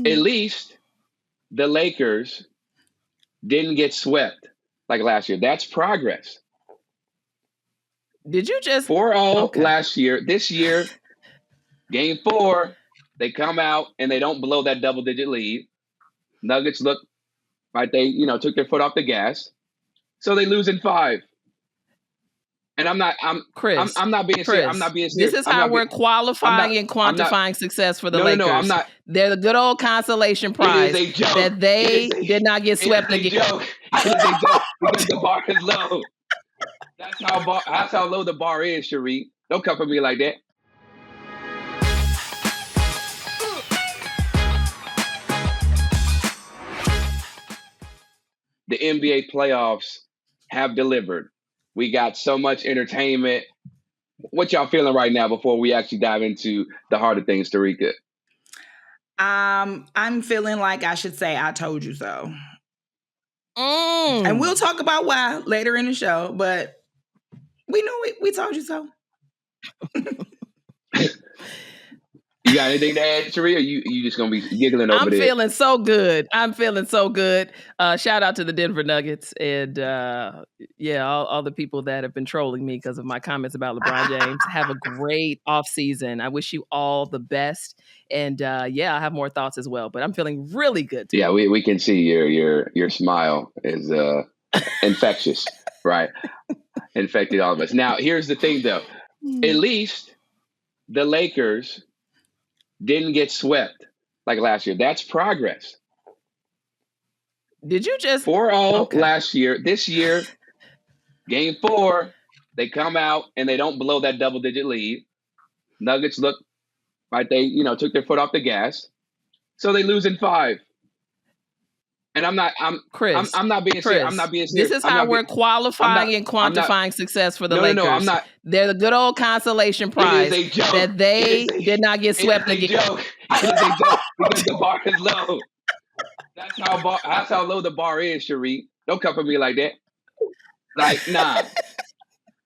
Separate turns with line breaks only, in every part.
At least the Lakers didn't get swept like last year. That's progress.
Did you just
4-0 last year. This year, game 4, they come out and they don't blow that double-digit lead. Nuggets look like they, took their foot off the gas. So they lose in 5. And I'm not
Chris?
I'm not being serious. I'm not being serious.
This is how we're qualifying and quantifying success for the Lakers.
No, I'm not.
They're the good old consolation prize
it is a joke.
that they did not get swept again.
It is a joke because the bar is low. That's how low the bar is, Sharí. Don't come for me like that. The NBA playoffs have delivered. We got so much entertainment. What y'all feeling right now before we actually dive into the harder things, Terrika?
I'm feeling like I should say I told you so. And we'll talk about why later in the show, but we know we told you so.
You got anything to add, Sharí, or you just going to be giggling over there?
I'm feeling so good. Shout out to the Denver Nuggets and, all the people that have been trolling me because of my comments about LeBron James. Have a great offseason. I wish you all the best. And, I have more thoughts as well. But I'm feeling really good today.
Yeah, we can see your smile is infectious, right? Infected all of us. Now, here's the thing, though. At least the Lakers didn't get swept like last year. That's progress.
Did you just
4-0 last year. This year, game 4, they come out and they don't blow that double-digit lead. Nuggets look like they, took their foot off the gas. So they lose in 5. And I'm not being serious. I'm not being serious.
This is how we're qualifying and quantifying success for the Lakers.
No, I'm not.
They're the good old consolation prize that they did not get swept again.
It is a joke because the bar is low. That's how low the bar is, Sharí. Don't come for me like that. Like, nah.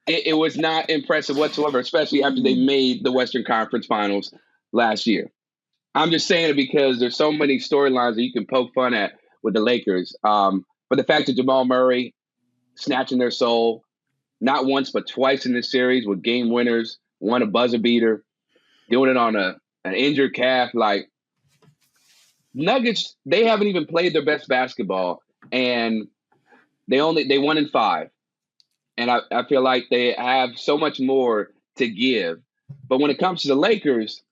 It was not impressive whatsoever, especially after they made the Western Conference Finals last year. I'm just saying it because there's so many storylines that you can poke fun at with the Lakers. But the fact that Jamal Murray snatching their soul, not once but twice in this series with game winners, won a buzzer beater, doing it on an injured calf. Like, Nuggets, they haven't even played their best basketball, and they won in 5. And I feel like they have so much more to give. But when it comes to the Lakers,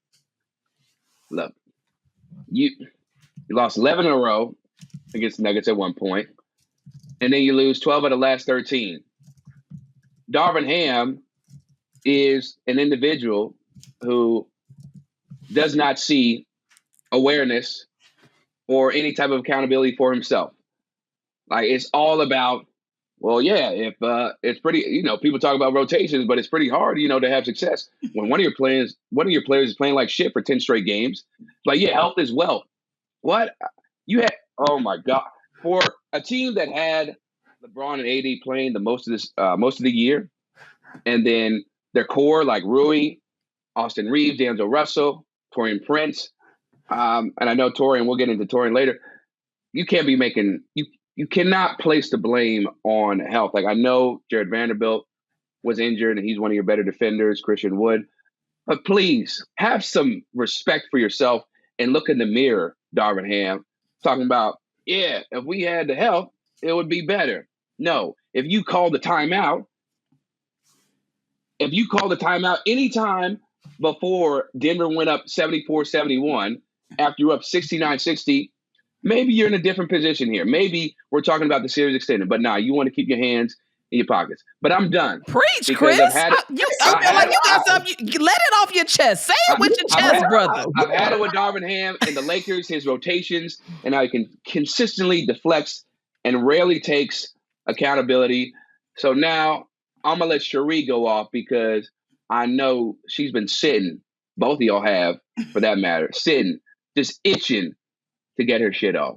look, you lost 11 in a row against the Nuggets at one point, and then you lose 12 of the last 13. Darvin Ham is an individual who does not see awareness or any type of accountability for himself. Like, it's all about, well, yeah, if it's pretty, people talk about rotations, but it's pretty hard, to have success when one of your players is playing like shit for 10 straight games. Like, yeah, health is wealth. What you had? Oh my God! For a team that had LeBron and AD playing the most of the year, and then their core like Rui, Austin Reeves, D'Angelo Russell, Taurean Prince, and I know Taurean. We'll get into Taurean later. You can't be making you cannot place the blame on health. Like, I know Jared Vanderbilt was injured and he's one of your better defenders, Christian Wood, but please have some respect for yourself and look in the mirror, Darvin Ham. Talking about, yeah, if we had the health, it would be better. No, if you call the timeout anytime before Denver went up 74-71, after you're up 69-60, maybe you're in a different position here. Maybe we're talking about the series extended, but nah, you want to keep your hands in your pockets. But I'm done.
Preach, Chris. You got something. Let it off your chest. Say it with your chest, brother.
I've had it with Darvin Ham and the Lakers, his rotations, and how he can consistently deflects and rarely takes accountability. So now I'm going to let Sharí go off because I know she's been sitting, both of y'all have, for that matter, sitting, just itching to get her shit off.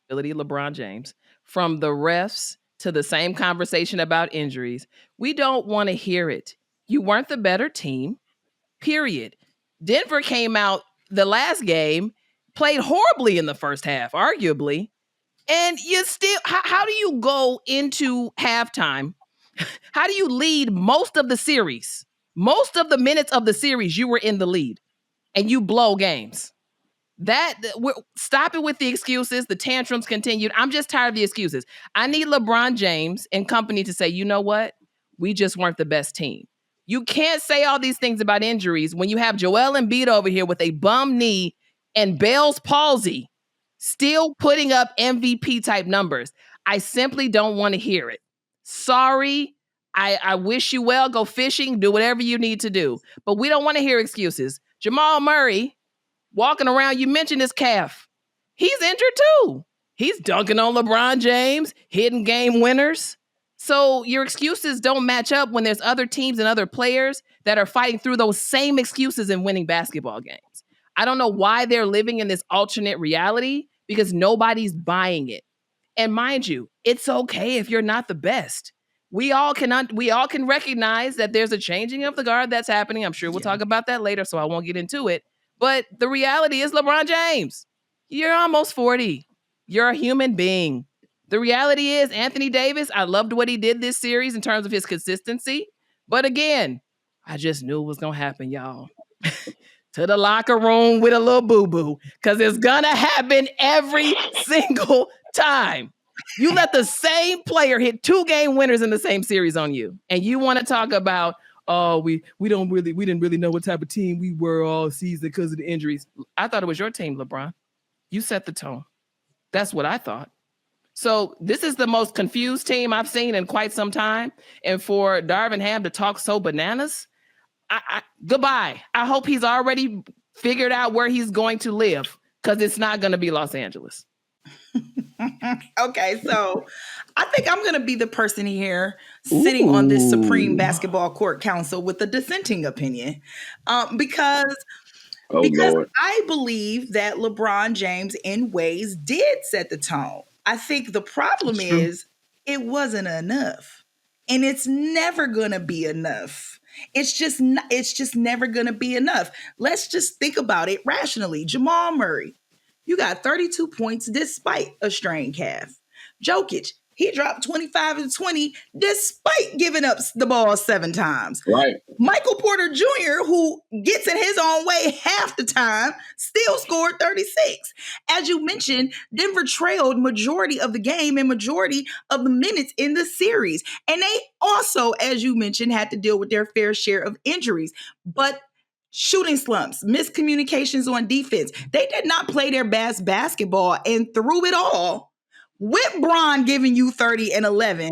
LeBron James, from the refs to the same conversation about injuries, we don't want to hear it. You weren't the better team, period. Denver came out the last game played horribly in the first half, arguably. And you still, how do you go into halftime? How do you lead most of the series? Most of the minutes of the series, you were in the lead and you blow games. Stop it with the excuses. The tantrums continued. I'm just tired of the excuses. I need LeBron James and company to say, you know what? We just weren't the best team. You can't say all these things about injuries when you have Joel Embiid over here with a bum knee and Bell's palsy still putting up MVP type numbers. I simply don't want to hear it. Sorry. I wish you well. Go fishing. Do whatever you need to do. But we don't want to hear excuses. Jamal Murray, walking around, you mentioned his calf. He's injured too. He's dunking on LeBron James, hitting game winners. So your excuses don't match up when there's other teams and other players that are fighting through those same excuses and winning basketball games. I don't know why they're living in this alternate reality because nobody's buying it. And mind you, it's okay if you're not the best. We all can recognize that there's a changing of the guard that's happening. I'm sure we'll talk about that later, so I won't get into it. But the reality is, LeBron James, you're almost 40. You're a human being. The reality is, Anthony Davis, I loved what he did this series in terms of his consistency. But again, I just knew it was going to happen, y'all. To the locker room with a little boo-boo, because it's going to happen every single time. You let the same player hit 2 game winners in the same series on you. And you want to talk about, oh, we didn't really know what type of team we were all season because of the injuries. I thought it was your team, LeBron. You set the tone. That's what I thought. So this is the most confused team I've seen in quite some time. And for Darvin Ham to talk so bananas, goodbye. I hope he's already figured out where he's going to live, because it's not going to be Los Angeles.
Okay, so I think I'm going to be the person here sitting on this Supreme Basketball Court Council with a dissenting opinion, because
Lord.
I believe that LeBron James in ways did set the tone. I think the problem is it wasn't enough, and it's never going to be enough. It's just never going to be enough. Let's just think about it rationally. Jamal Murray, you got 32 points despite a strained calf. Jokic, he dropped 25 and 20 despite giving up the ball 7 times.
Right.
Michael Porter Jr., who gets in his own way half the time, still scored 36. As you mentioned, Denver trailed majority of the game and majority of the minutes in the series. And they also, as you mentioned, had to deal with their fair share of injuries. But shooting slumps, miscommunications on defense. They did not play their best basketball, and through it all, with Bron giving you 30 and 11,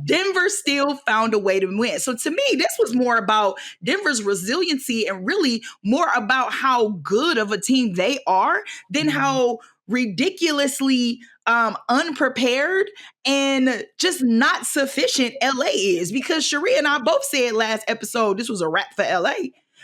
Denver still found a way to win. So to me, this was more about Denver's resiliency and really more about how good of a team they are than how ridiculously unprepared and just not sufficient LA is. Because Sharí and I both said last episode, this was a wrap for LA.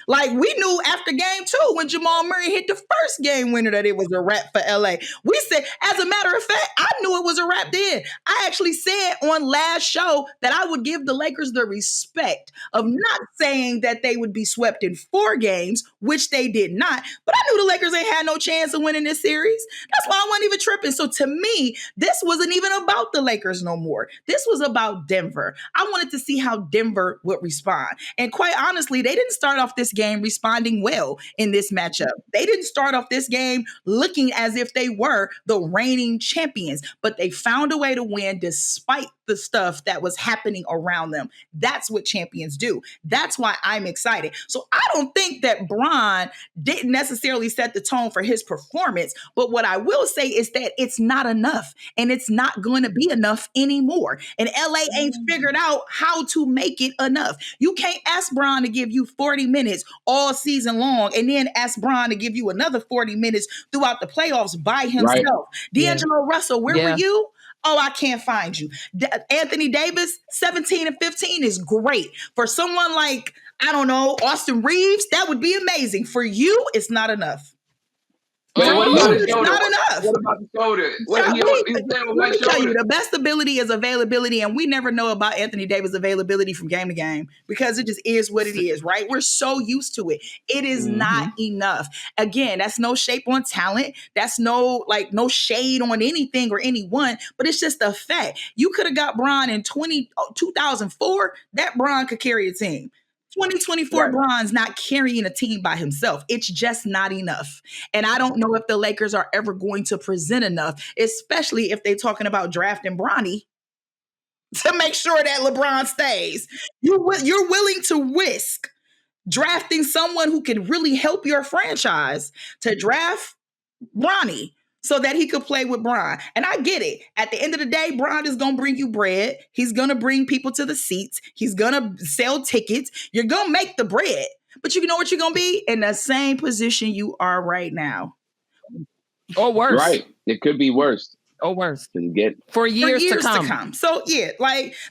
Like, we knew after game 2 when Jamal Murray hit the first game winner that it was a wrap for LA. We said, as a matter of fact, I knew it was a wrap then. I actually said on last show that I would give the Lakers the respect of not saying that they would be swept in 4 games, which they did not. But I knew the Lakers ain't had no chance of winning this series. That's why I wasn't even tripping. So to me, this wasn't even about the Lakers no more. This was about Denver. I wanted to see how Denver would respond. And quite honestly, they didn't start off this game responding well in this matchup. They didn't start off this game looking as if they were the reigning champions, but they found a way to win despite the stuff that was happening around them. That's what champions do. That's why I'm excited. So I don't think that Bron didn't necessarily set the tone for his performance, but what I will say is that it's not enough, and it's not going to be enough anymore. And LA ain't figured out how to make it enough. You can't ask Bron to give you 40 minutes all season long and then ask Bron to give you another 40 minutes throughout the playoffs by himself. Right. D'Angelo Russell, where were you? Oh, I can't find you. Anthony Davis, 17 and 15 is great. For someone like, I don't know, Austin Reeves, that would be amazing. For you, it's not enough.
But what about his
It's
shoulder?
not enough.
What about the shoulder?
Yeah,
He was playing with
let
one
me tell you,
shoulder.
the best ability is availability, and we never know about Anthony Davis' availability from game to game because it just is what it is, right? We're so used to it. It is not enough. Again, that's no shape on talent. That's no shade on anything or anyone, but it's just a fact. You could have got Bron in 2004. That Bron could carry a team. 2024
Right.
Bron's not carrying a team by himself. It's just not enough. And I don't know if the Lakers are ever going to present enough, especially if they're talking about drafting Bronny to make sure that LeBron stays. You're willing to risk drafting someone who can really help your franchise to draft Bronny so that he could play with Bron. And I get it. At the end of the day, Bron is going to bring you bread. He's going to bring people to the seats. He's going to sell tickets. You're going to make the bread. But you know what you're going to be? In the same position you are right now.
Or worse.
Right. It could be worse.
Or worse.
For years to come. So yeah,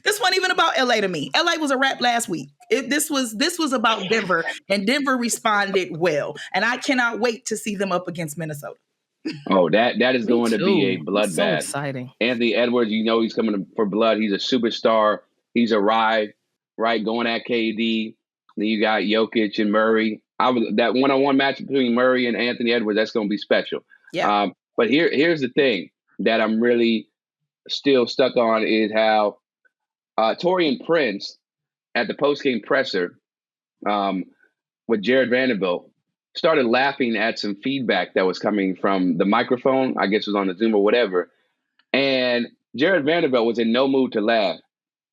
this wasn't even about LA to me. LA was a wrap last week. This was about Denver, and Denver responded well. And I cannot wait to see them up against Minnesota.
Oh, that is going to be a bloodbath.
So exciting.
Anthony Edwards, he's coming for blood. He's a superstar. He's arrived, right, going at KD. Then you got Jokic and Murray. That one-on-one match between Murray and Anthony Edwards, that's going to be special.
Yeah.
But here's the thing that I'm really still stuck on is how Taurean Prince at the post-game presser with Jared Vanderbilt started laughing at some feedback that was coming from the microphone. I guess it was on the Zoom or whatever. And Jared Vanderbilt was in no mood to laugh.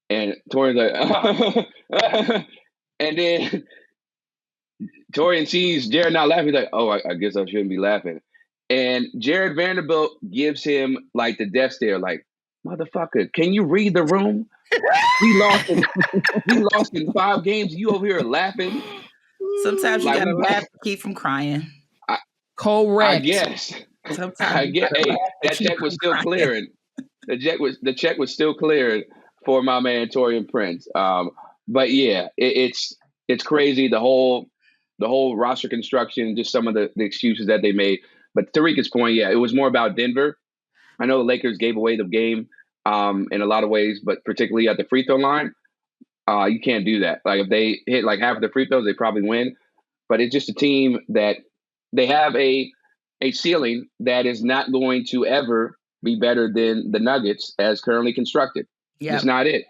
And Taurean's like, and then Taurean sees Jared not laughing. He's like, oh, I guess I shouldn't be laughing. And Jared Vanderbilt gives him like the death stare, like, motherfucker, can you read the room? We lost in 5 games. You over here laughing.
Sometimes you gotta laugh to keep from crying.
Correct.
I guess.
Sometimes
Hey, that check was still clearing. The check was still clearing for my man Taurean Prince. But yeah, it's crazy. The whole roster construction, just some of the excuses that they made. But to Terrika's point, yeah, it was more about Denver. I know the Lakers gave away the game in a lot of ways, but particularly at the free throw line, you can't do that. Like if they hit like half of the free throws, they probably win. But it's just a team that they have a ceiling that is not going to ever be better than the Nuggets as currently constructed.
Yeah.
It's not it.